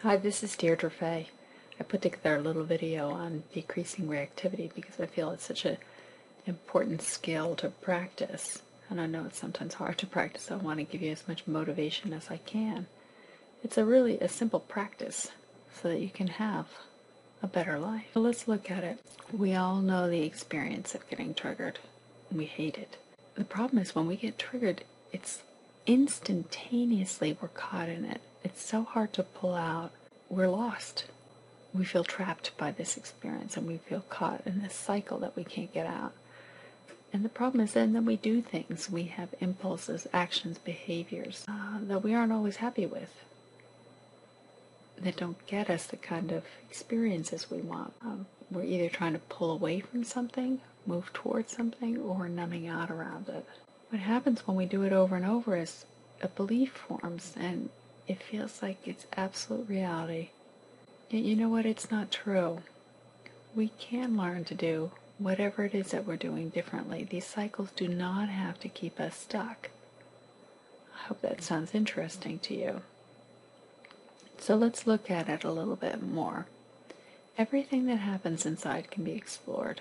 Hi, this is Deirdre. I put together a little video on decreasing reactivity because I feel it's such an important skill to practice. And I know it's sometimes hard to practice, so I want to give you as much motivation as I can. It's really a simple practice so that you can have a better life. So let's look at it. We all know the experience of getting triggered, and we hate it. The problem is when we get triggered, it's instantaneously we're caught in it. It's so hard to pull out. We're lost. We feel trapped by this experience, and we feel caught in this cycle that we can't get out. And the problem is then that we do things. We have impulses, actions, behaviors that we aren't always happy with, that don't get us the kind of experiences we want. We're either trying to pull away from something, move towards something, or numbing out around it. What happens when we do it over and over is a belief forms, and it feels like it's absolute reality. Yet you know what? It's not true. We can learn to do whatever it is that we're doing differently. These cycles do not have to keep us stuck. I hope that sounds interesting to you. So let's look at it a little bit more. Everything that happens inside can be explored.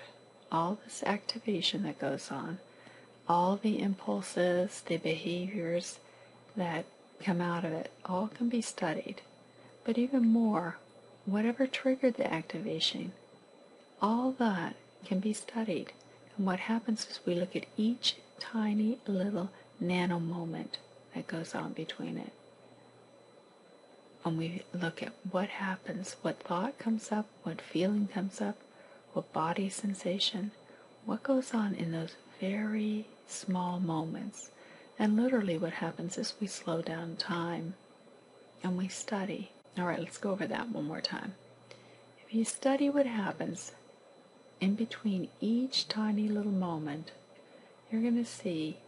All this activation that goes on, all the impulses, the behaviors that come out of it, all can be studied. But even more, whatever triggered the activation, all that can be studied. And what happens is we look at each tiny little nano moment that goes on between it. And we look at what happens, what thought comes up, what feeling comes up, what body sensation, what goes on in those very small moments. And literally what happens is we slow down time and we study. All right, let's go over that one more time. If you study what happens in between each tiny little moment, you're going to see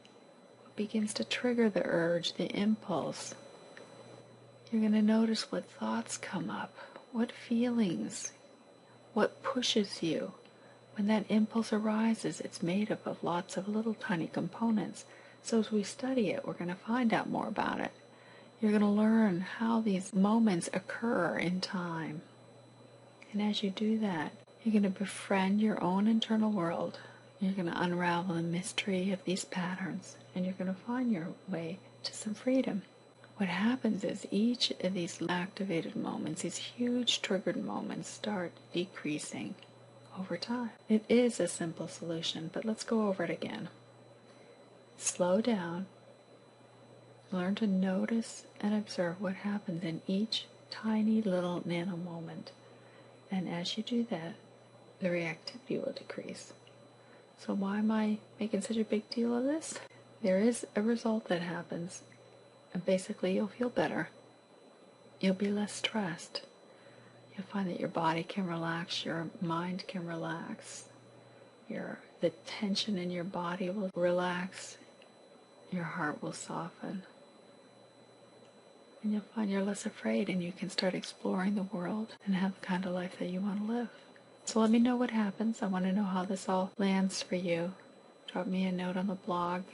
what begins to trigger the urge, the impulse. You're going to notice what thoughts come up, what feelings, what pushes you. When that impulse arises, it's made up of lots of little tiny components. So as we study it, we're going to find out more about it. You're going to learn how these moments occur in time. And as you do that, you're going to befriend your own internal world. You're going to unravel the mystery of these patterns, and you're going to find your way to some freedom. What happens is each of these activated moments, these huge triggered moments, start decreasing over time. It is a simple solution, but let's go over it again. Slow down. Learn to notice and observe what happens in each tiny little nano moment. And as you do that, the reactivity will decrease. So why am I making such a big deal of this? There is a result that happens, and basically you'll feel better. You'll be less stressed. You'll find that your body can relax, your mind can relax, the tension in your body will relax, your heart will soften, and you'll find you're less afraid, and you can start exploring the world and have the kind of life that you want to live. So let me know what happens. I want to know how this all lands for you. Drop me a note on the blog.